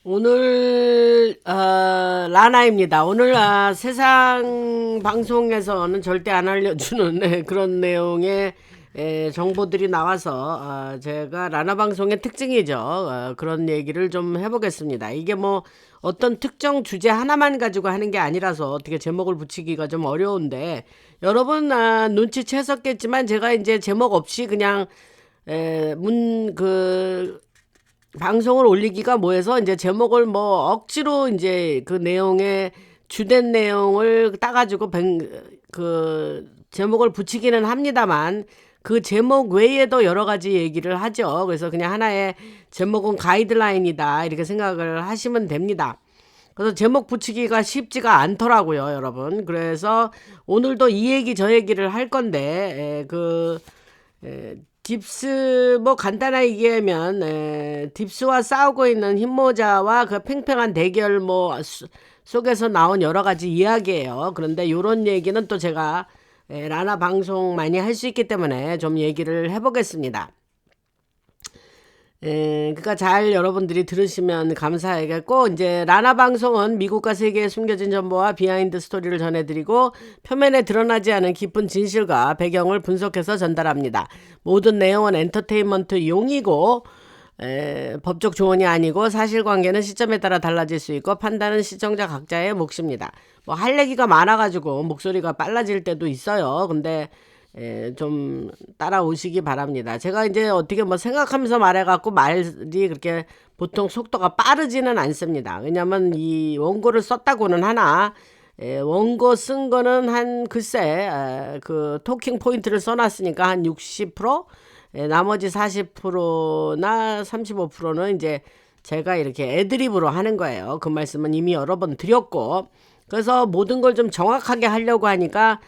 오늘 라나입니다. 오늘 세상 방송에서는 절대 안 알려주는 그런 내용의 정보들이 나와서 제가 라나 방송의 특징이죠. 그런 얘기를 좀 해보겠습니다. 이게 뭐 어떤 특정 주제 하나만 가지고 하는 게 아니라서 어떻게 제목을 붙이기가 좀 어려운데 여러분 눈치채셨겠지만 제가 이제 제목 없이 그냥 방송을 올리기가 뭐해서 이제 제목을 뭐 억지로 이제 그 내용의 주된 내용을 따가지고 그 제목을 붙이기는 합니다만 그 제목 외에도 여러 가지 얘기를 하죠. 그래서 그냥 하나의 제목은 가이드라인이다 이렇게 생각을 하시면 됩니다. 그래서 제목 붙이기가 쉽지가 않더라고요, 여러분. 그래서 오늘도 이 얘기 저 얘기를 할 건데 딥스 뭐 간단하게 얘기하면 딥스와 싸우고 있는 흰모자와 그 팽팽한 대결 속에서 나온 여러 가지 이야기예요. 그런데 이런 얘기는 또 제가 라나 방송 많이 할 수 있기 때문에 좀 얘기를 해보겠습니다. 그러니까 잘 여러분들이 들으시면 감사하겠고, 이제 라나 방송은 미국과 세계의 숨겨진 정보와 비하인드 스토리를 전해드리고 표면에 드러나지 않은 깊은 진실과 배경을 분석해서 전달합니다. 모든 내용은 엔터테인먼트용이고 법적 조언이 아니고 사실관계는 시점에 따라 달라질 수 있고 판단은 시청자 각자의 몫입니다. 뭐 할 얘기가 많아가지고 목소리가 빨라질 때도 있어요. 근데 좀 따라오시기 바랍니다. 제가 이제 어떻게 뭐 생각하면서 말해갖고 말이 그렇게 보통 속도가 빠르지는 않습니다. 왜냐면 이 원고를 썼다고는 하나 원고 쓴 거는 한 글쎄 그 토킹 포인트를 써놨으니까 한 60%? 나머지 40%나 35%는 이제 제가 이렇게 애드립으로 하는 거예요. 그 말씀은 이미 여러 번 드렸고 그래서 모든 걸 좀 정확하게 하려고 하니까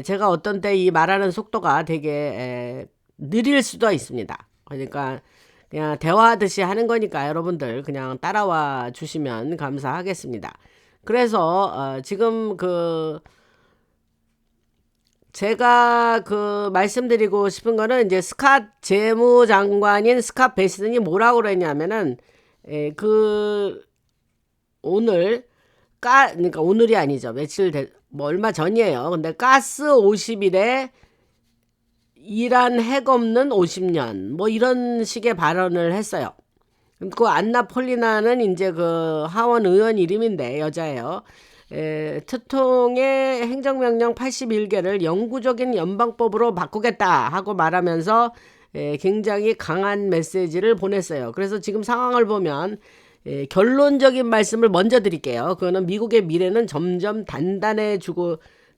제가 어떤 때 이 말하는 속도가 되게 느릴 수도 있습니다. 그러니까 그냥 대화하듯이 하는 거니까 여러분들 그냥 따라와 주시면 감사하겠습니다. 그래서 지금 제가 말씀드리고 싶은 거는 이제 스캇 재무장관인 스캇 베시슨이 뭐라고 그랬냐면은 오늘 그러니까 오늘이 아니죠. 뭐 얼마 전이에요. 근데 가스 50일에 이란 핵 없는 50년 뭐 이런 식의 발언을 했어요. 그 안나 폴리나는 이제 그 하원 의원 이름인데 여자예요. 특통의 행정명령 81개를 영구적인 연방법으로 바꾸겠다 하고 말하면서 굉장히 강한 메시지를 보냈어요. 그래서 지금 상황을 보면 결론적인 말씀을 먼저 드릴게요. 그거는 미국의 미래는 점점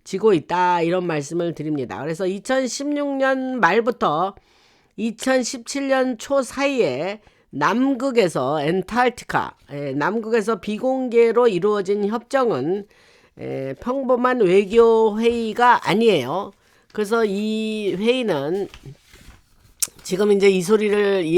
지고 있다 이런 말씀을 드립니다. 그래서 2016년 말부터 2017년 초 사이에 남극에서 남극에서 비공개로 이루어진 협정은 평범한 외교 회의가 아니에요. 그래서 이 회의는 지금 이제 이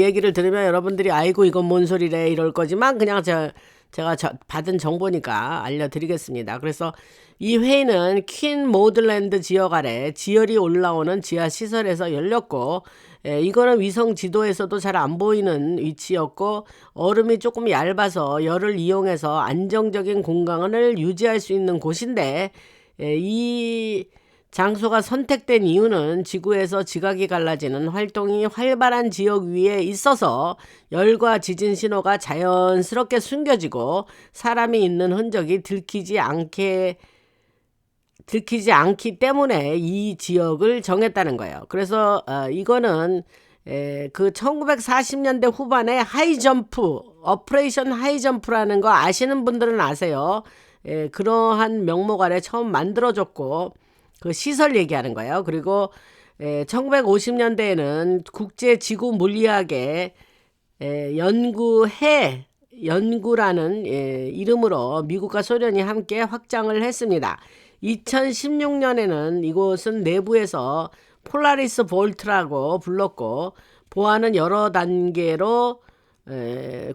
얘기를 들으면 여러분들이 아이고 이건 뭔 소리래 이럴 거지만 그냥 제가 받은 정보니까 알려드리겠습니다. 그래서 이 회의는 퀸 모들랜드 지역 아래 지열이 올라오는 지하 시설에서 열렸고 이거는 위성 지도에서도 잘 안 보이는 위치였고 얼음이 조금 얇아서 열을 이용해서 안정적인 공간을 유지할 수 있는 곳인데 이 장소가 선택된 이유는 지구에서 지각이 갈라지는 활동이 활발한 지역 위에 있어서 열과 지진 신호가 자연스럽게 숨겨지고 사람이 있는 흔적이 들키지 않기 때문에 이 지역을 정했다는 거예요. 그래서 이거는 그 1940년대 후반에 오퍼레이션 하이점프라는 거 아시는 분들은 아세요. 그러한 명목 아래 처음 만들어졌고 그 시설 얘기하는 거예요. 그리고 1950년대에는 국제 지구 물리학의 연구라는 이름으로 미국과 소련이 함께 확장을 했습니다. 2016년에는 이곳은 내부에서 폴라리스 볼트라고 불렀고 보안은 여러 단계로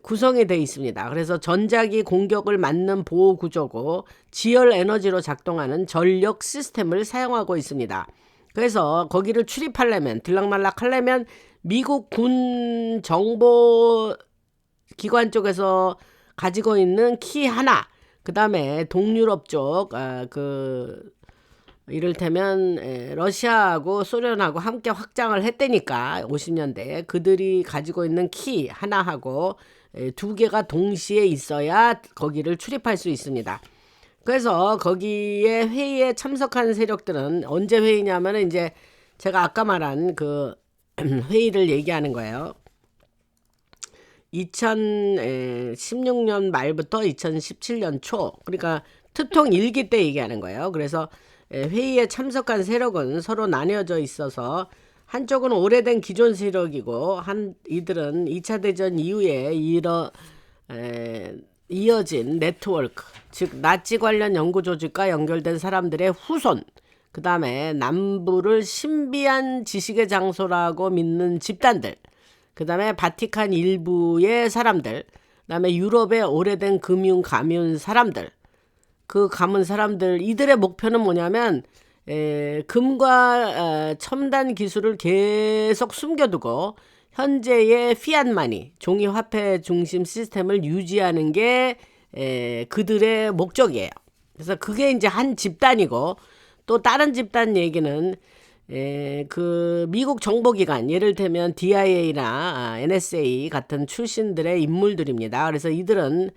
구성이 되어 있습니다. 그래서 전자기 공격을 막는 보호 구조고 지열 에너지로 작동하는 전력 시스템을 사용하고 있습니다. 그래서 거기를 출입하려면 들락날락하려면 미국 군 정보 기관 쪽에서 가지고 있는 키 하나, 그 다음에 동유럽 쪽, 이를테면 러시아하고 소련하고 함께 확장을 했다니까 50년대에 그들이 가지고 있는 키 하나하고 두 개가 동시에 있어야 거기를 출입할 수 있습니다. 그래서 거기에 회의에 참석한 세력들은 언제 회의냐면 이제 제가 아까 말한 그 회의를 얘기하는 거예요. 2016년 말부터 2017년 초, 그러니까 특통 1기 때 얘기하는 거예요. 그래서 회의에 참석한 세력은 서로 나뉘어져 있어서 한쪽은 오래된 기존 세력이고 이들은 2차 대전 이후에 이어진 네트워크, 즉 나치 관련 연구 조직과 연결된 사람들의 후손, 그 다음에 남부를 신비한 지식의 장소라고 믿는 집단들, 그 다음에 바티칸 일부의 사람들, 그 다음에 유럽의 오래된 금융 가문 사람들, 그 가문 사람들, 이들의 목표는 뭐냐면 금과 첨단 기술을 계속 숨겨두고 현재의 피앗마니, 종이 화폐 중심 시스템을 유지하는 게 그들의 목적이에요. 그래서 그게 이제 한 집단이고, 또 다른 집단 얘기는 그 미국 정보기관, 예를 들면 DIA나 NSA 같은 출신들의 인물들입니다. 그래서 이들은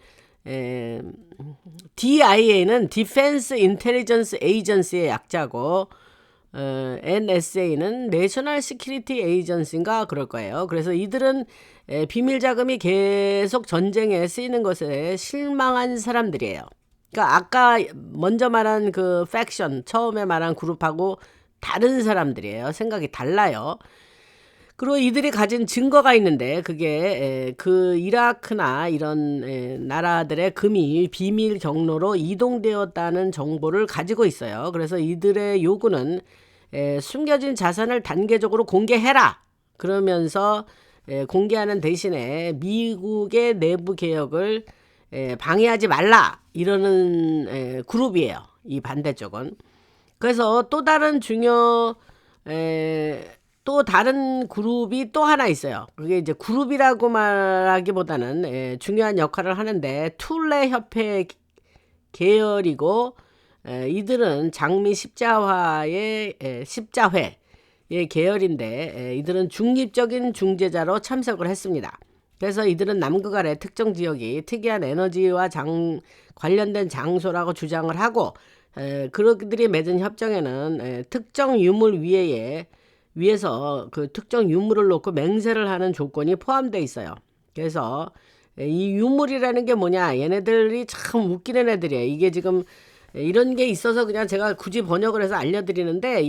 DIA는 Defense Intelligence Agency의 약자고 NSA는 National Security Agency인가 그럴 거예요. 그래서 이들은 비밀 자금이 계속 전쟁에 쓰이는 것에 실망한 사람들이에요. 그러니까 아까 먼저 말한 그 팩션, 처음에 말한 그룹하고 다른 사람들이에요. 생각이 달라요. 그리고 이들이 가진 증거가 있는데 그게 그 이라크나 이런 나라들의 금이 비밀 경로로 이동되었다는 정보를 가지고 있어요. 그래서 이들의 요구는 숨겨진 자산을 단계적으로 공개해라. 그러면서 공개하는 대신에 미국의 내부 개혁을 방해하지 말라. 이러는 그룹이에요. 이 반대쪽은. 그래서 또 다른 또 다른 그룹이 또 하나 있어요. 그게 이제 그룹이라고 말하기보다는 중요한 역할을 하는데 툴레 협회 계열이고 이들은 장미 십자회의 계열인데 이들은 중립적인 중재자로 참석을 했습니다. 그래서 이들은 남극 아래 특정 지역이 특이한 에너지와 관련된 장소라고 주장을 하고 그들이 맺은 협정에는 특정 유물 위에서 그 특정 유물을 놓고 맹세를 하는 조건이 포함되어 있어요. 그래서 이 유물이라는 게 뭐냐, 얘네들이 참 웃기는 애들이에요. 이게 지금 이런 게 있어서 그냥 제가 굳이 번역을 해서 알려드리는데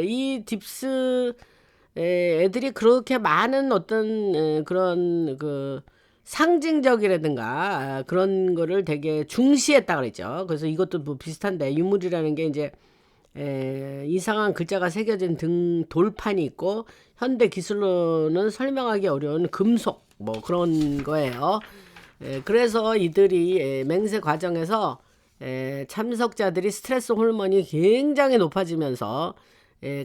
이 딥스 애들이 그렇게 많은 어떤 그런 그 상징적이라든가 그런 거를 되게 중시했다 그랬죠. 그래서 이것도 뭐 비슷한데 유물이라는 게 이제 이상한 글자가 새겨진 돌판이 있고 현대 기술로는 설명하기 어려운 금속 뭐 그런 거예요. 그래서 이들이 맹세 과정에서 참석자들이 스트레스 호르몬이 굉장히 높아지면서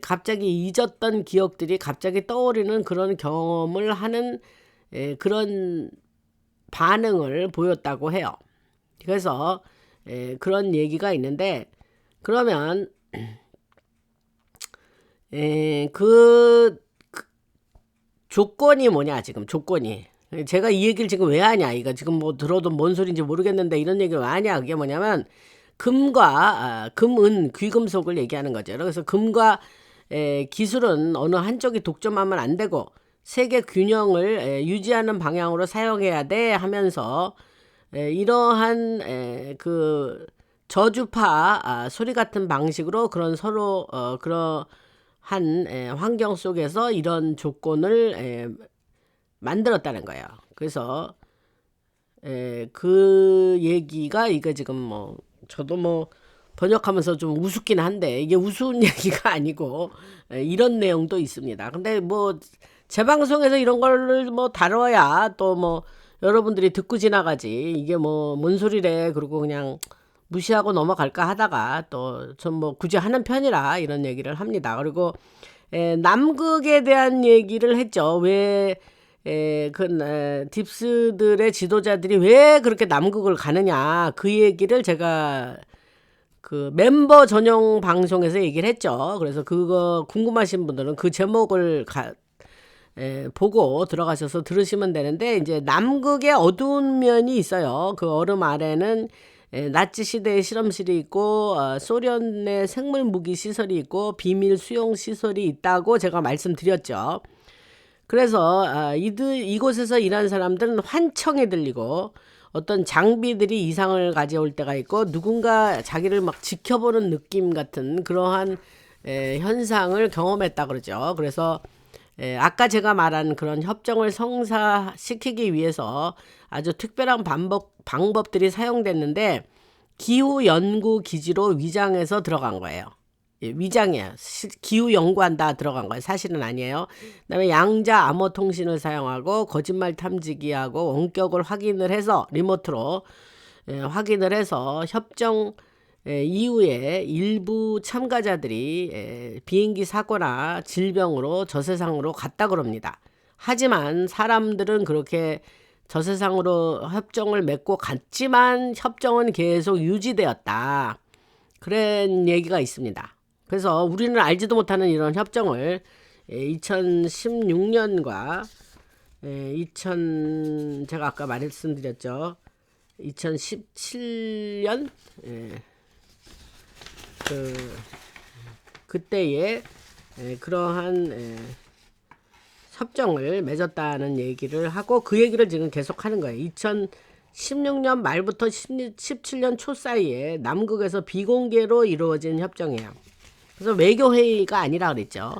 갑자기 잊었던 기억들이 갑자기 떠오르는 그런 경험을 하는 그런 반응을 보였다고 해요. 그래서 그런 얘기가 있는데, 그러면 그 조건이 뭐냐, 지금 조건이. 제가 이 얘기를 지금 왜 하냐, 이거 지금 뭐 들어도 뭔 소리인지 모르겠는데 이런 얘기를 왜 하냐, 그게 뭐냐면 금과 금, 귀금속을 얘기하는 거죠. 그래서 금과 기술은 어느 한쪽이 독점하면 안 되고 세계 균형을 유지하는 방향으로 사용해야 돼 하면서 이러한 그 저주파 소리 같은 방식으로 그런 서로 그러한 환경 속에서 이런 조건을 만들었다는 거예요. 그래서 그 얘기가 이거 지금 뭐 저도 뭐 번역하면서 좀 우습긴 한데 이게 우스운 얘기가 아니고 이런 내용도 있습니다. 근데 뭐 제 방송에서 이런 걸 뭐 다뤄야 또 뭐 여러분들이 듣고 지나가지 이게 뭐 뭔 소리래 그러고 그냥 무시하고 넘어갈까 하다가 또 전 뭐 굳이 하는 편이라 이런 얘기를 합니다. 그리고 남극에 대한 얘기를 했죠. 왜 딥스들의 지도자들이 왜 그렇게 남극을 가느냐, 그 얘기를 제가 그 멤버 전용 방송에서 얘기를 했죠. 그래서 그거 궁금하신 분들은 그 제목을 보고 들어가셔서 들으시면 되는데, 이제 남극의 어두운 면이 있어요. 그 얼음 아래는 나치 시대의 실험실이 있고, 소련의 생물 무기 시설이 있고, 비밀 수용 시설이 있다고 제가 말씀드렸죠. 그래서 이곳에서 일하는 사람들은 환청이 들리고, 어떤 장비들이 이상을 가져올 때가 있고, 누군가 자기를 막 지켜보는 느낌 같은 그러한 현상을 경험했다 그러죠. 그래서 아까 제가 말한 그런 협정을 성사시키기 위해서 아주 특별한 방법들이 사용됐는데, 기후 연구 기지로 위장해서 들어간 거예요. 위장이에요. 기후 연구한다 들어간 거예요. 사실은 아니에요. 그다음에 양자 암호 통신을 사용하고 거짓말 탐지기하고 원격을 확인을 해서 리모트로 확인을 해서 협정 이후에 일부 참가자들이 비행기 사고나 질병으로 저세상으로 갔다 그럽니다. 하지만 사람들은 그렇게 저세상으로 협정을 맺고 갔지만 협정은 계속 유지되었다, 그런 얘기가 있습니다. 그래서 우리는 알지도 못하는 이런 협정을 2016년과 제가 아까 말씀드렸죠. 2017년 그때에 그러한 협정을 맺었다는 얘기를 하고, 그 얘기를 지금 계속 하는 거예요. 2016년 말부터 17년 초 사이에 남극에서 비공개로 이루어진 협정이에요. 그래서 외교회의가 아니라 그랬죠.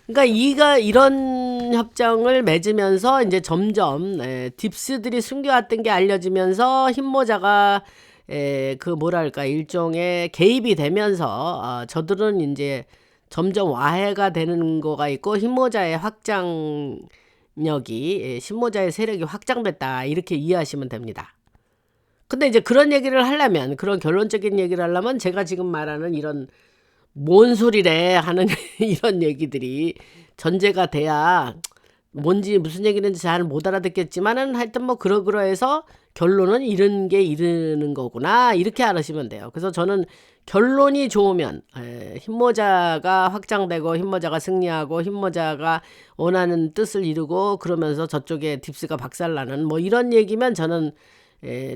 그러니까 이런 협정을 맺으면서 이제 점점 딥스들이 숨겨왔던 게 알려지면서 흰모자가 그 뭐랄까 일종의 개입이 되면서 저들은 이제 점점 와해가 되는 거가 있고, 흰모자의 흰모자의 세력이 확장됐다, 이렇게 이해하시면 됩니다. 근데 이제 그런 얘기를 하려면, 그런 결론적인 얘기를 하려면 제가 지금 말하는 이런 뭔 소리래 하는 이런 얘기들이 전제가 돼야, 뭔지 무슨 얘기는지 잘 못 알아듣겠지만은 하여튼 뭐 그러그러해서 결론은 이런 게 이르는 거구나, 이렇게 알으시면 돼요. 그래서 저는 결론이 좋으면 흰모자가 확장되고 흰모자가 승리하고 흰모자가 원하는 뜻을 이루고 그러면서 저쪽에 딥스가 박살나는 뭐 이런 얘기면 저는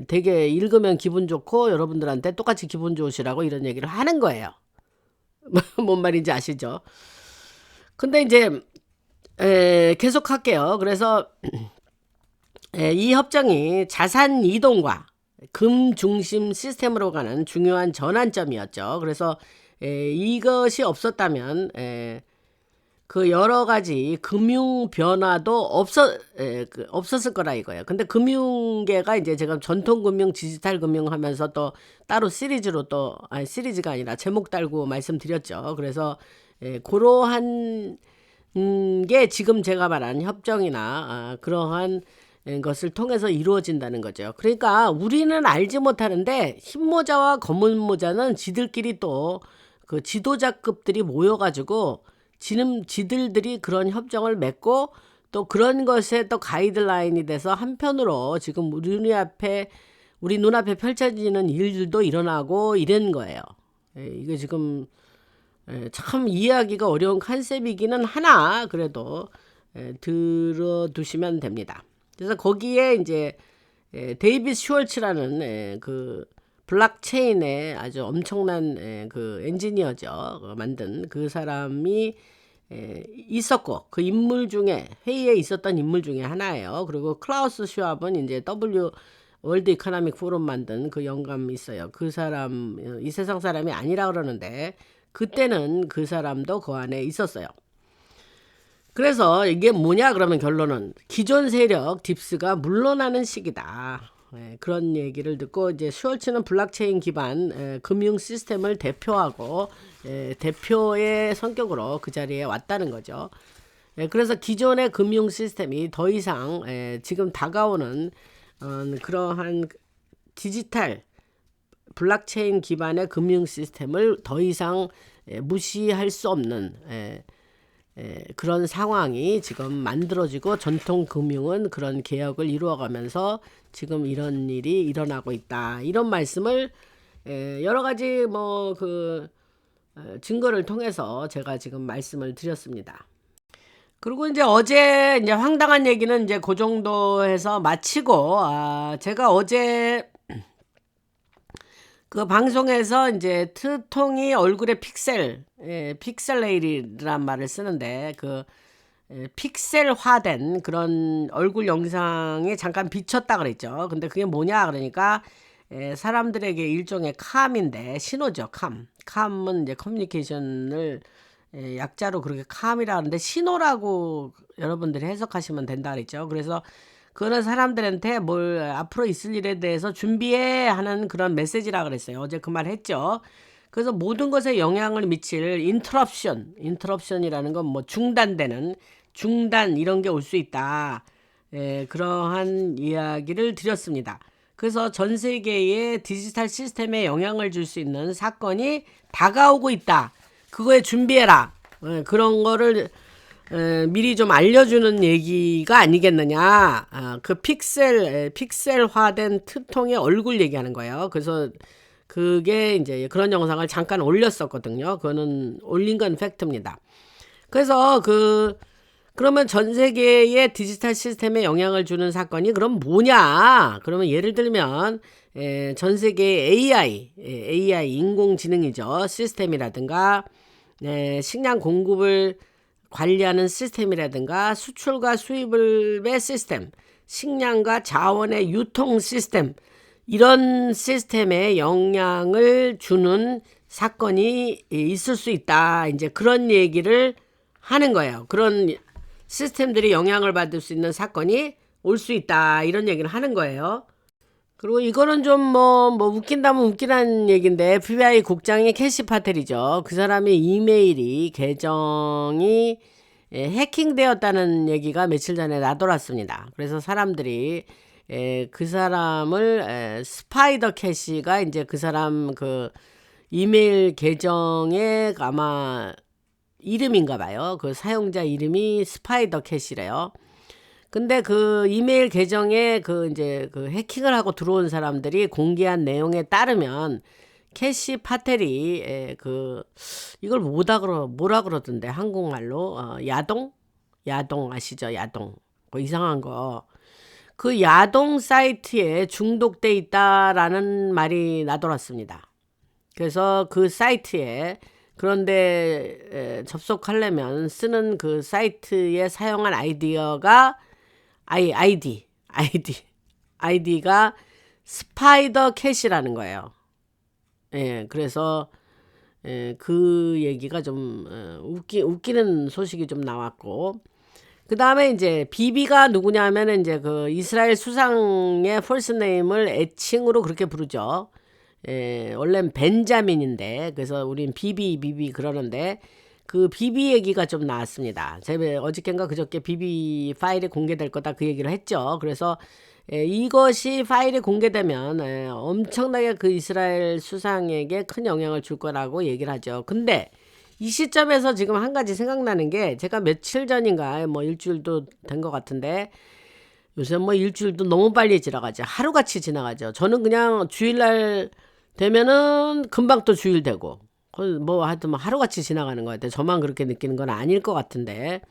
되게 읽으면 기분 좋고 여러분들한테 똑같이 기분 좋으시라고 이런 얘기를 하는 거예요. 뭔 말인지 아시죠? 근데 이제 계속 할게요. 그래서 이 협정이 자산 이동과 금 중심 시스템으로 가는 중요한 전환점이었죠. 그래서 이것이 없었다면 그 여러 가지 금융 변화도 없었을 거라 이거예요. 근데 금융계가 이제 제가 전통 금융, 디지털 금융 하면서 또 따로 시리즈로 시리즈가 아니라 제목 달고 말씀드렸죠. 그래서 그러한 게 지금 제가 말한 협정이나 그러한 것을 통해서 이루어진다는 거죠. 그러니까 우리는 알지 못하는데 흰모자와 검은모자는 지들끼리 또 그 지도자급들이 모여가지고 지들들이 그런 협정을 맺고 또 그런 것에 또 가이드라인이 돼서 한편으로 지금 우리 눈앞에 펼쳐지는 일들도 일어나고 이런 거예요. 이게 지금 참 이해하기가 어려운 컨셉이기는 하나 그래도 들어두시면 됩니다. 그래서 거기에 이제 데이빗 슈월츠라는 그 블록체인의 아주 엄청난 그 엔지니어죠. 만든 그 사람이 있었고, 그 인물 중에 회의에 있었던 인물 중에 하나예요. 그리고 클라우스 슈왑은 이제 월드 이코노믹 포럼 만든 그 영감이 있어요. 그 사람 이 세상 사람이 아니라 그러는데 그때는 그 사람도 그 안에 있었어요. 그래서 이게 뭐냐 그러면 결론은 기존 세력 딥스가 물러나는 시기다. 그런 얘기를 듣고 이제 슈월츠는 블록체인 기반 금융 시스템을 대표하고 대표의 성격으로 그 자리에 왔다는 거죠. 그래서 기존의 금융 시스템이 더 이상 지금 다가오는 그러한 디지털 블록체인 기반의 금융 시스템을 더 이상 무시할 수 없는 그런 상황이 지금 만들어지고 전통금융은 그런 개혁을 이루어가면서 지금 이런 일이 일어나고 있다. 이런 말씀을 여러 가지 증거를 통해서 제가 지금 말씀을 드렸습니다. 그리고 이제 어제 이제 황당한 얘기는 이제 그 정도 해서 마치고, 제가 어제 그 방송에서 이제 트통이 얼굴에 픽셀레이란 말을 쓰는데, 픽셀화된 그런 얼굴 영상에 잠깐 비쳤다 그랬죠. 근데 그게 뭐냐 그러니까 사람들에게 일종의 캄인데, 신호죠. 캄은 이제 커뮤니케이션을 약자로 그렇게 캄이라 하는데, 신호라고 여러분들이 해석하시면 된다 그랬죠. 그래서 그런 사람들한테 뭘 앞으로 있을 일에 대해서 준비해 하는 그런 메시지라 그랬어요. 어제 그 말 했죠. 그래서 모든 것에 영향을 미칠 인터럽션이라는 건 뭐 중단 이런 게 올 수 있다. 그러한 이야기를 드렸습니다. 그래서 전 세계의 디지털 시스템에 영향을 줄 수 있는 사건이 다가오고 있다. 그거에 준비해라. 그런 거를 미리 좀 알려주는 얘기가 아니겠느냐. 그 픽셀화된 트통의 얼굴 얘기하는 거예요. 그래서 그게 이제 그런 영상을 잠깐 올렸었거든요. 그거는 올린 건 팩트입니다. 그래서 그러면 전 세계의 디지털 시스템에 영향을 주는 사건이 그럼 뭐냐? 그러면 예를 들면 전 세계의 AI 인공지능이죠. 시스템이라든가 식량 공급을 관리하는 시스템이라든가 수출과 수입의 시스템, 식량과 자원의 유통 시스템, 이런 시스템에 영향을 주는 사건이 있을 수 있다. 이제 그런 얘기를 하는 거예요. 그런 시스템들이 영향을 받을 수 있는 사건이 올 수 있다. 이런 얘기를 하는 거예요. 그리고 이거는 좀 웃긴다면 웃기다는 얘기인데, FBI 국장이 캐시 파텔이죠. 그 사람의 이메일이 계정이 해킹되었다는 얘기가 며칠 전에 나돌았습니다. 그래서 사람들이 그 사람을 스파이더 캐시가 이제 그 사람 그 이메일 계정에 아마 이름인가 봐요. 그 사용자 이름이 스파이더 캐시래요. 근데 그 이메일 계정에 이제 해킹을 하고 들어온 사람들이 공개한 내용에 따르면 캐시 파텔이 이걸 뭐라 그러던데 한국말로 야동 아시죠? 야동 이상한 거. 그 야동 사이트에 중독돼 있다라는 말이 나돌았습니다. 그래서 그 사이트에 그런데 접속하려면 쓰는 그 사이트에 사용한 아이디가 스파이더 캣이라는 거예요. 그래서 그 얘기가 좀 웃기는 소식이 좀 나왔고, 그 다음에 이제 비비가 누구냐면은 이제 그 이스라엘 수상의 펄스 네임을 애칭으로 그렇게 부르죠. 원래는 벤자민인데, 그래서 우린 비비 그러는데, 그 비비 얘기가 좀 나왔습니다. 제가 어저께인가 그저께 비비 파일이 공개될 거다 그 얘기를 했죠. 그래서 이것이 파일이 공개되면 엄청나게 그 이스라엘 수상에게 큰 영향을 줄 거라고 얘기를 하죠. 근데 이 시점에서 지금 한 가지 생각나는 게, 제가 며칠 전인가 일주일도 된 것 같은데, 요새 일주일도 너무 빨리 지나가죠. 하루같이 지나가죠. 저는 그냥 주일날 되면은 금방 또 주일 되고, 하여튼 하루같이 지나가는 것 같아요. 저만 그렇게 느끼는 건 아닐 것 같은데,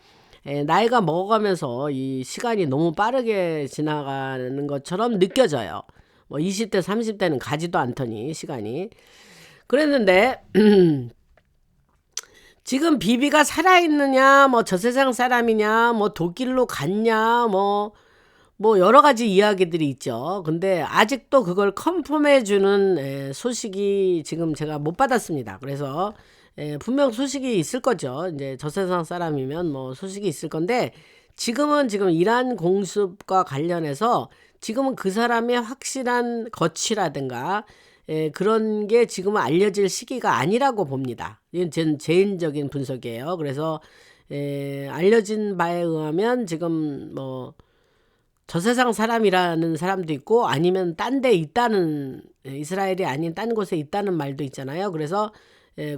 나이가 먹어가면서 이 시간이 너무 빠르게 지나가는 것처럼 느껴져요. 20대 30대는 가지도 않더니 시간이. 그랬는데 지금 비비가 살아있느냐, 저 세상 사람이냐, 독일로 갔냐, 여러 가지 이야기들이 있죠. 근데 아직도 그걸 컨펌해주는 소식이 지금 제가 못 받았습니다. 그래서 분명 소식이 있을 거죠. 이제 저 세상 사람이면 소식이 있을 건데, 지금 이란 공습과 관련해서 지금은 그 사람의 확실한 거취라든가 그런 게 지금은 알려질 시기가 아니라고 봅니다. 이건 제 개인적인 분석이에요. 그래서 알려진 바에 의하면 지금 저 세상 사람이라는 사람도 있고, 아니면 딴 데 있다는, 이스라엘이 아닌 딴 곳에 있다는 말도 있잖아요. 그래서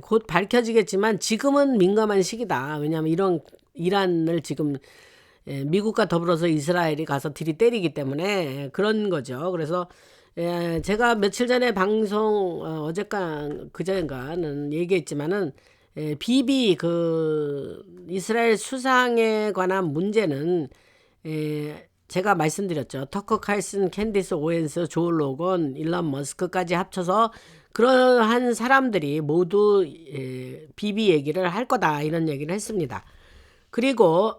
곧 밝혀지겠지만 지금은 민감한 시기다. 왜냐하면 이런 이란을 지금 미국과 더불어서 이스라엘이 가서 들이때리기 때문에 그런 거죠. 그래서 제가 며칠 전에 방송 그전인가는 얘기했지만은 비비 그 이스라엘 수상에 관한 문제는 제가 말씀드렸죠. 터커 칼슨, 캔디스 오웬스, 조 로건, 일론 머스크까지 합쳐서 그러한 사람들이 모두 비비 얘기를 할 거다 이런 얘기를 했습니다. 그리고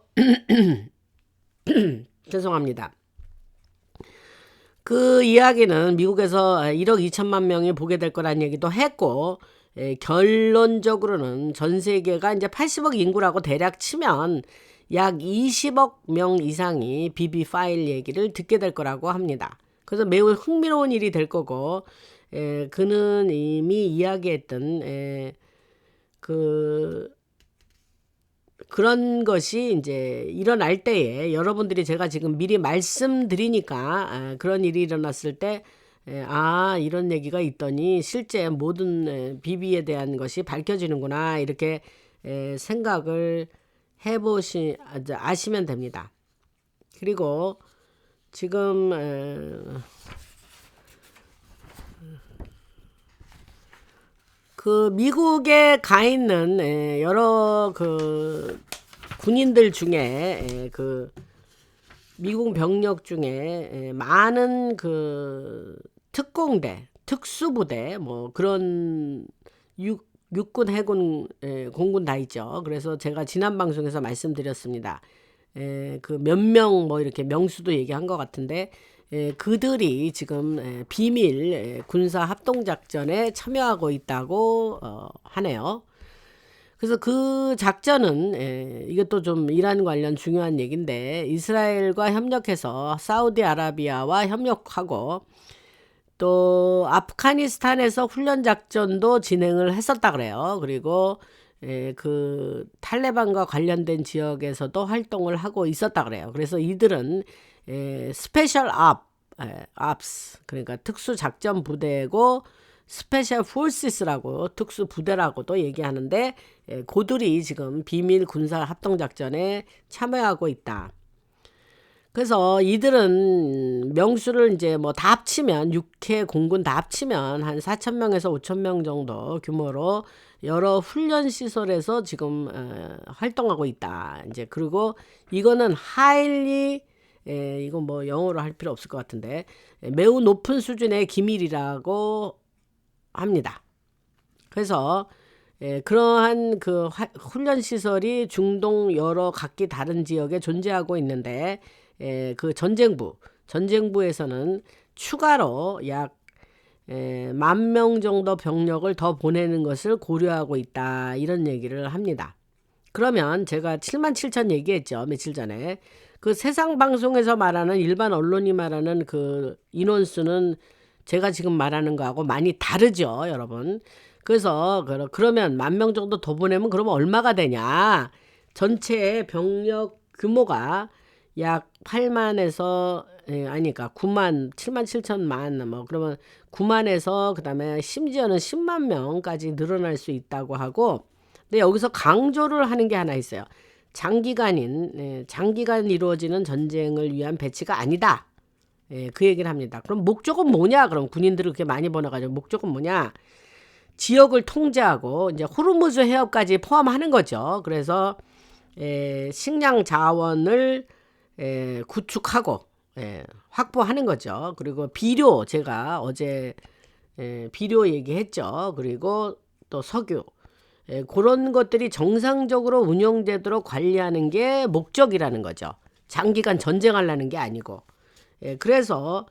죄송합니다. 그 이야기는 미국에서 1억 2천만 명이 보게 될 거란 얘기도 했고 결론적으로는 전 세계가 이제 80억 인구라고 대략 치면 약 20억 명 이상이 비비 파일 얘기를 듣게 될 거라고 합니다. 그래서 매우 흥미로운 일이 될 거고 그는 이미 이야기했던 그런 것이 이제 일어날 때에 여러분들이 제가 지금 미리 말씀드리니까 그런 일이 일어났을 때 이런 얘기가 있더니 실제 모든 비비에 대한 것이 밝혀지는구나 이렇게 생각을 아시면 됩니다. 그리고 지금 그 미국에 가 있는 여러 그 군인들 중에 그 미국 병력 중에 많은 그 특공대, 특수부대 뭐 그런 육군, 해군, 공군 다 있죠. 그래서 제가 지난 방송에서 말씀드렸습니다. 그 몇 명 뭐 이렇게 명수도 얘기한 것 같은데 그들이 지금 비밀 군사 합동작전에 참여하고 있다고 하네요. 그래서 그 작전은 이것도 좀 이란 관련 중요한 얘기인데 이스라엘과 협력해서 사우디아라비아와 협력하고 또 아프가니스탄에서 훈련작전도 진행을 했었다 그래요. 그리고 그 탈레반과 관련된 지역에서도 활동을 하고 있었다 그래요. 그래서 이들은 스페셜 옵스 그러니까 특수작전 부대고 스페셜 포스라고 특수 부대라고도 얘기하는데 그들이 지금 비밀 군사 합동작전에 참여하고 있다. 그래서 이들은 명수를 이제 뭐 다 합치면 6회 공군 다 합치면 한 4,000명에서 5,000명 정도 규모로 여러 훈련 시설에서 지금 활동하고 있다. 이제 그리고 이거는 하일리 이건 뭐 영어로 할 필요 없을 것 같은데 매우 높은 수준의 기밀이라고 합니다. 그래서 그러한 그 훈련 시설이 중동 여러 각기 다른 지역에 존재하고 있는데 그 전쟁부에서는 추가로 약 10,000명 정도 병력을 더 보내는 것을 고려하고 있다 이런 얘기를 합니다. 그러면 제가 77,000 얘기했죠 며칠 전에. 그 세상 방송에서 말하는 일반 언론이 말하는 그 인원수는 제가 지금 말하는 거하고 많이 다르죠 여러분. 그래서 그러면 10,000명 정도 더 보내면 그러면 얼마가 되냐. 전체 병력 규모가 약 8만에서 아니까 9만 7만 7천만 뭐 그러면 9만에서 그다음에 심지어는 10만 명까지 늘어날 수 있다고 하고 근데 여기서 강조를 하는 게 하나 있어요. 장기간 이루어지는 전쟁을 위한 배치가 아니다. 그 얘기를 합니다. 그럼 목적은 뭐냐? 그럼 군인들을 그렇게 많이 보내가지고 목적은 뭐냐? 지역을 통제하고 이제 호르무즈 해협까지 포함하는 거죠. 그래서 식량 자원을 구축하고 확보하는 거죠. 그리고 비료 제가 어제 비료 얘기했죠. 그리고 또 석유 그런 것들이 정상적으로 운영되도록 관리하는 게 목적이라는 거죠. 장기간 전쟁하려는 게 아니고 그래서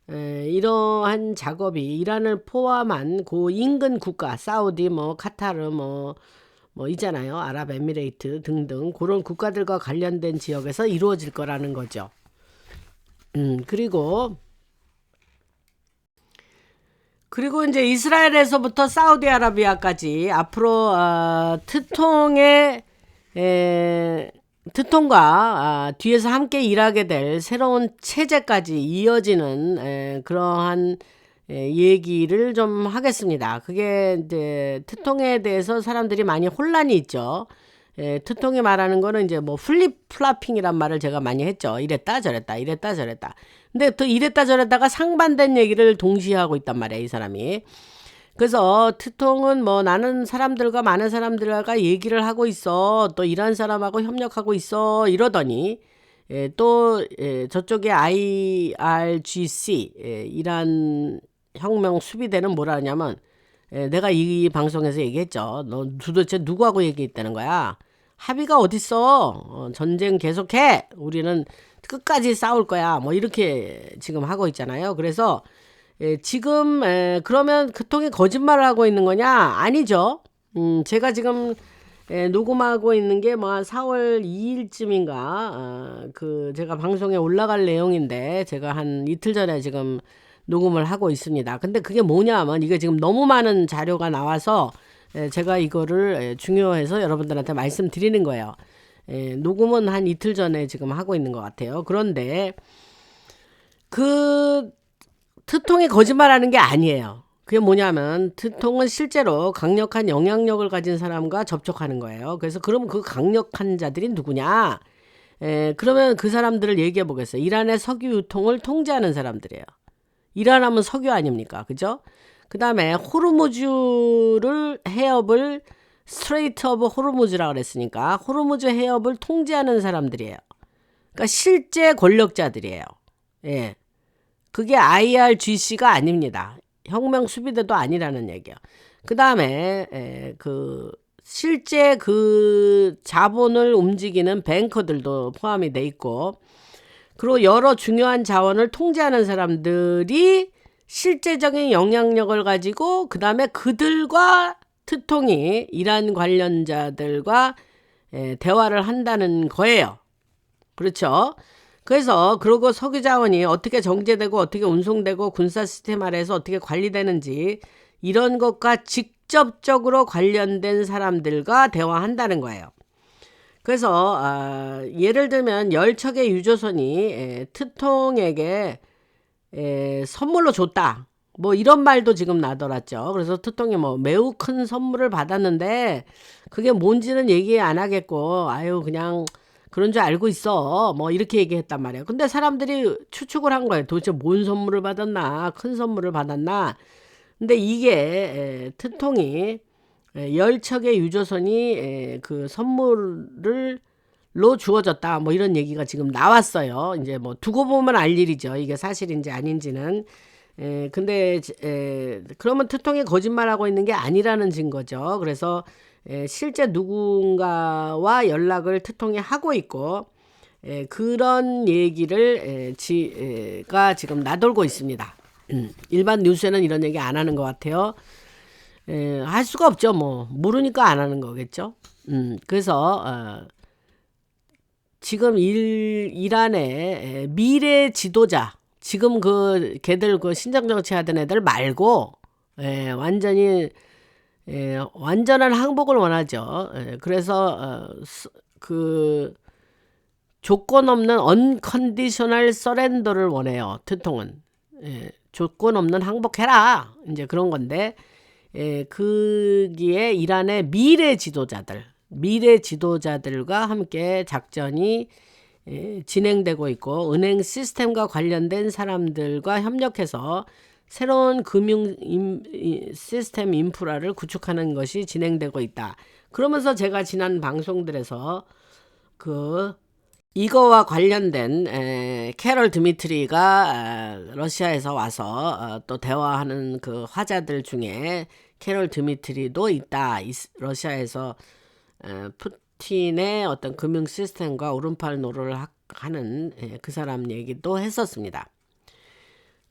이러한 작업이 이란을 포함한 그 인근 국가 사우디 뭐 카타르 뭐 있잖아요. 아랍에미레이트 등등 그런 국가들과 관련된 지역에서 이루어질 거라는 거죠. 그리고 이제 이스라엘에서부터 사우디아라비아까지 앞으로 트통과 뒤에서 함께 일하게 될 새로운 체제까지 이어지는 그러한 얘기를 좀 하겠습니다. 그게 이제 트통에 대해서 사람들이 많이 혼란이 있죠. 트통이 말하는 거는 이제 뭐 플립플라핑이란 말을 제가 많이 했죠. 이랬다 저랬다 이랬다 저랬다. 근데 또 이랬다 저랬다가 상반된 얘기를 동시에 하고 있단 말이에요, 이 사람이. 그래서 트통은 뭐 나는 사람들과 많은 사람들과 얘기를 하고 있어. 또 이란 사람하고 협력하고 있어. 이러더니 또 저쪽에 IRGC 이란 혁명 수비대는 뭐라 하냐면 내가 이 방송에서 얘기했죠. 너 도대체 누구하고 얘기했다는 거야? 합의가 어딨어? 전쟁 계속해. 우리는 끝까지 싸울 거야. 뭐 이렇게 지금 하고 있잖아요. 그래서 지금 그러면 그통이 거짓말을 하고 있는 거냐? 아니죠. 제가 지금 녹음하고 있는 게 뭐 4월 2일쯤인가 그 제가 방송에 올라갈 내용인데 제가 한 이틀 전에 지금 녹음을 하고 있습니다. 근데 그게 뭐냐면 이게 지금 너무 많은 자료가 나와서 제가 이거를 중요해서 여러분들한테 말씀드리는 거예요. 녹음은 한 이틀 전에 지금 하고 있는 것 같아요. 그런데 그 트통이 거짓말하는 게 아니에요. 그게 뭐냐면 트통은 실제로 강력한 영향력을 가진 사람과 접촉하는 거예요. 그래서 그럼 그 강력한 자들이 누구냐? 그러면 그 사람들을 얘기해 보겠어요. 이란의 석유 유통을 통제하는 사람들이에요. 이란 하면 석유 아닙니까? 그죠? 그 다음에 호르무즈를 해협을 스트레이트 오브 호르무즈라고 그랬으니까 호르무즈 해협을 통제하는 사람들이에요. 그러니까 실제 권력자들이에요. 예. 그게 IRGC가 아닙니다. 혁명 수비대도 아니라는 얘기예요. 그 다음에 그 실제 그 자본을 움직이는 뱅커들도 포함이 돼 있고, 그리고 여러 중요한 자원을 통제하는 사람들이 실제적인 영향력을 가지고 그 다음에 그들과 트통이 이란 관련자들과 대화를 한다는 거예요. 그렇죠? 그래서 그리고 석유 자원이 어떻게 정제되고 어떻게 운송되고 군사 시스템 아래에서 어떻게 관리되는지 이런 것과 직접적으로 관련된 사람들과 대화한다는 거예요. 그래서 예를 들면 10척의 유조선이 트통에게 선물로 줬다. 뭐 이런 말도 지금 나돌았죠. 그래서 트통이 뭐 매우 큰 선물을 받았는데 그게 뭔지는 얘기 안 하겠고 아유 그냥 그런 줄 알고 있어. 뭐 이렇게 얘기했단 말이에요. 근데 사람들이 추측을 한 거예요. 도대체 뭔 선물을 받았나? 큰 선물을 받았나? 근데 이게 트통이 10척의 유조선이 그 선물을 로 주어졌다. 뭐 이런 얘기가 지금 나왔어요. 이제 뭐 두고 보면 알 일이죠. 이게 사실인지 아닌지는. 근데 그러면 트통이 거짓말하고 있는 게 아니라는 증거죠. 그래서 실제 누군가와 연락을 트통이 하고 있고 그런 얘기를 가 지금 나돌고 있습니다. 일반 뉴스에는 이런 얘기 안 하는 것 같아요. 할 수가 없죠. 뭐 모르니까 안 하는 거겠죠. 그래서 지금 이란의 미래 지도자, 지금 그 걔들 그 신장 정치 하던 애들 말고 완전히 완전한 항복을 원하죠. 그래서 그 조건 없는 언컨디셔널 서렌더를 원해요. 트통은 조건 없는 항복해라. 이제 그런 건데 그기에 이란의 미래 지도자들과 함께 작전이 진행되고 있고 은행 시스템과 관련된 사람들과 협력해서 새로운 금융 시스템 인프라를 구축하는 것이 진행되고 있다. 그러면서 제가 지난 방송들에서 그 이거와 관련된 캐럴 드미트리가 러시아에서 와서 또 대화하는 그 화자들 중에 캐럴 드미트리도 있다. 러시아에서 푸틴의 어떤 금융 시스템과 오른팔 노릇을 하는 그 사람 얘기도 했었습니다.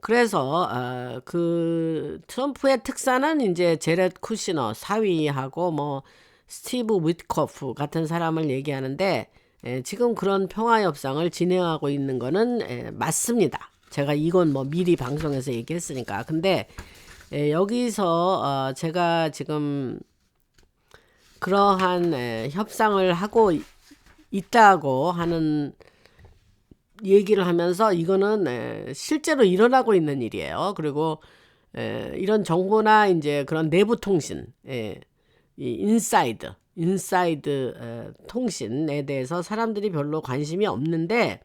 그래서 그 트럼프의 특사는 이제 제렛 쿠시너 사위하고 뭐 스티브 위트코프 같은 사람을 얘기하는데 지금 그런 평화 협상을 진행하고 있는 거는 맞습니다. 제가 이건 뭐 미리 방송에서 얘기했으니까. 근데 여기서 제가 지금 그러한 협상을 하고 있다고 하는 얘기를 하면서 이거는 실제로 일어나고 있는 일이에요. 그리고 이런 정보나 이제 그런 내부 통신, 이 인사이드 인사이드 통신에 대해서 사람들이 별로 관심이 없는데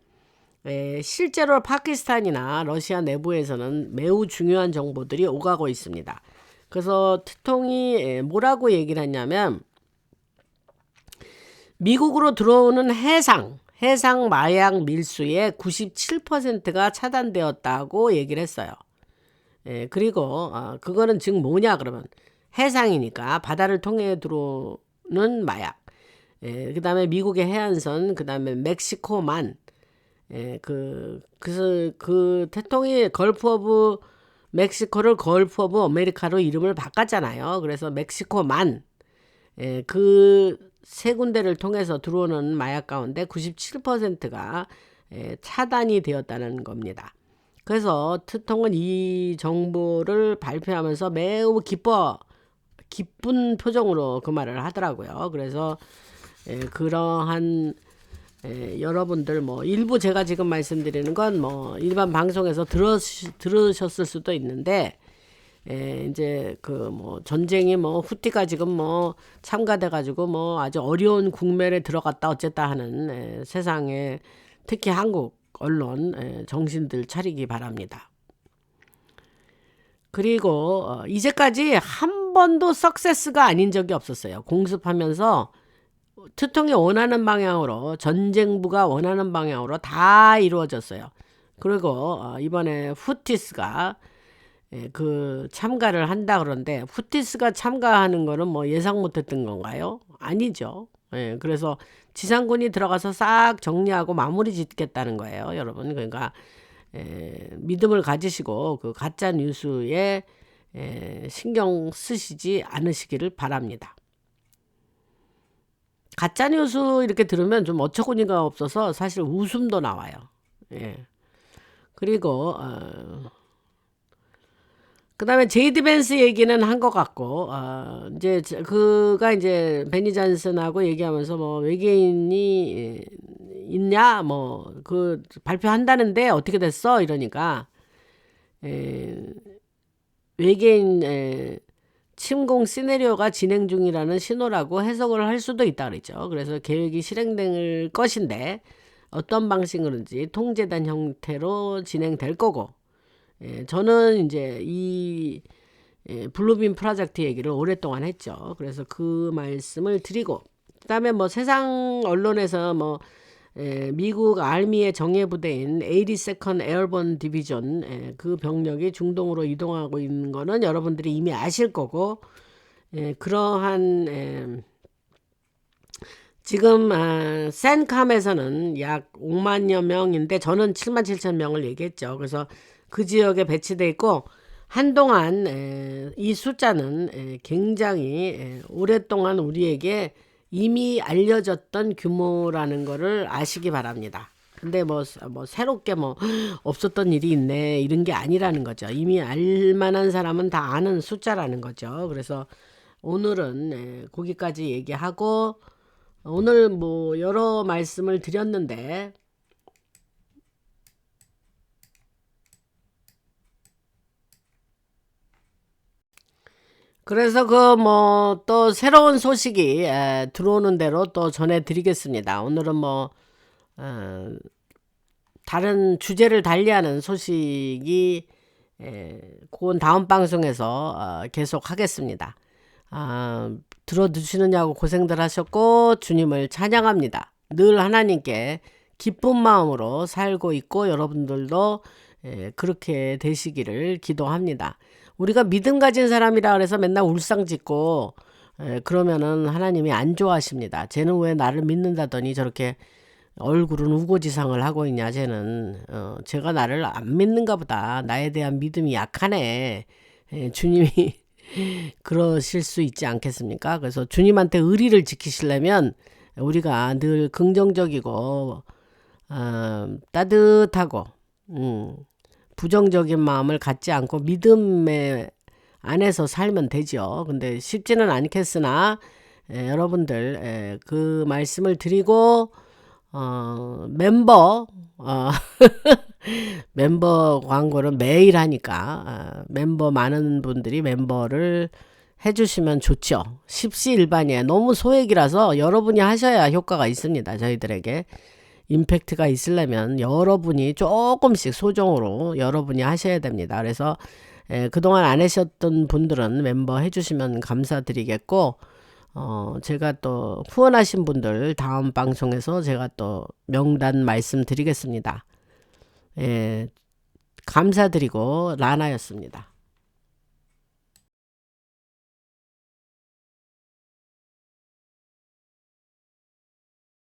실제로 파키스탄이나 러시아 내부에서는 매우 중요한 정보들이 오가고 있습니다. 그래서 트통이 뭐라고 얘기를 했냐면 미국으로 들어오는 해상 마약 밀수의 97%가 차단되었다고 얘기를 했어요. 그리고 그거는 즉 뭐냐 그러면 해상이니까 바다를 통해 들어오는 마약, 그 다음에 미국의 해안선, 그 다음에 멕시코만, 그 태통이 걸프 오브 멕시코를 걸프 오브 아메리카로 이름을 바꿨잖아요. 그래서 멕시코만, 그 세 군데를 통해서 들어오는 마약 가운데 97%가 차단이 되었다는 겁니다. 그래서 트통은 이 정보를 발표하면서 매우 기쁜 표정으로 그 말을 하더라고요. 그래서 그러한 여러분들 뭐 일부 제가 지금 말씀드리는 건 뭐 일반 방송에서 들으셨을 수도 있는데 이제 그 뭐 전쟁이 뭐 후티가 지금 뭐 참가돼 가지고 뭐 아주 어려운 국면에 들어갔다 어쨌다 하는 세상에 특히 한국 언론 정신들 차리기 바랍니다. 그리고 이제까지 한 번도 석세스가 아닌 적이 없었어요. 공습하면서 트통이 원하는 방향으로 전쟁부가 원하는 방향으로 다 이루어졌어요. 그리고 이번에 후티스가 그 참가를 한다 그러는데 후티스가 참가하는 거는 뭐 예상 못했던 건가요? 아니죠. 그래서 지상군이 들어가서 싹 정리하고 마무리 짓겠다는 거예요, 여러분. 그러니까 믿음을 가지시고 그 가짜 뉴스에 신경 쓰시지 않으시기를 바랍니다. 가짜 뉴스 이렇게 들으면 좀 어처구니가 없어서 사실 웃음도 나와요. 그리고 그다음에 제이드 벤스 얘기는 한 것 같고 이제 그가 이제 베니 잔슨하고 얘기하면서 뭐 외계인이 있냐 뭐 그 발표한다는데 어떻게 됐어 이러니까 외계인 침공 시나리오가 진행 중이라는 신호라고 해석을 할 수도 있다 그랬죠. 그래서 계획이 실행될 것인데 어떤 방식으로든지 통제된 형태로 진행될 거고 저는 이제 이 블루빔 프로젝트 얘기를 오랫동안 했죠. 그래서 그 말씀을 드리고 그다음에 뭐 세상 언론에서 뭐 미국 알미의 정예부대인 82nd Airborne Division 그 병력이 중동으로 이동하고 있는 거는 여러분들이 이미 아실 거고 그러한 지금 센캄에서는 약 5만여 명인데 저는 7만 7천 명을 얘기했죠. 그래서 그 지역에 배치돼 있고 한동안 이 숫자는 굉장히 오랫동안 우리에게 이미 알려졌던 규모라는 거를 아시기 바랍니다. 근데 뭐 새롭게 뭐 없었던 일이 있네 이런 게 아니라는 거죠. 이미 알만한 사람은 다 아는 숫자라는 거죠. 그래서 오늘은 거기까지 얘기하고 오늘 뭐 여러 말씀을 드렸는데 그래서 그 뭐 또 새로운 소식이 들어오는 대로 또 전해드리겠습니다. 오늘은 뭐 다른 주제를 달리하는 소식이 그건 다음 방송에서 계속 하겠습니다. 들어주시느냐고 고생들 하셨고 주님을 찬양합니다. 늘 하나님께 기쁜 마음으로 살고 있고 여러분들도 그렇게 되시기를 기도합니다. 우리가 믿음 가진 사람이라 그래서 맨날 울상짓고 그러면은 하나님이 안 좋아하십니다. 쟤는 왜 나를 믿는다더니 저렇게 얼굴은 우고지상을 하고 있냐. 쟤는 제가 나를 안 믿는가 보다. 나에 대한 믿음이 약하네. 주님이 그러실 수 있지 않겠습니까? 그래서 주님한테 의리를 지키시려면 우리가 늘 긍정적이고 따뜻하고 부정적인 마음을 갖지 않고 믿음의 안에서 살면 되죠. 근데 쉽지는 않겠으나 여러분들 그 말씀을 드리고 멤버 멤버 광고를 매일 하니까 멤버 많은 분들이 멤버를 해주시면 좋죠. 십시일반이에요. 너무 소액이라서 여러분이 하셔야 효과가 있습니다. 저희들에게 임팩트가 있으려면 여러분이 조금씩 소정으로 여러분이 하셔야 됩니다. 그래서 그동안 안 하셨던 분들은 멤버 해주시면 감사드리겠고, 제가 또 후원하신 분들 다음 방송에서 제가 또 명단 말씀드리겠습니다. 감사드리고 라나였습니다.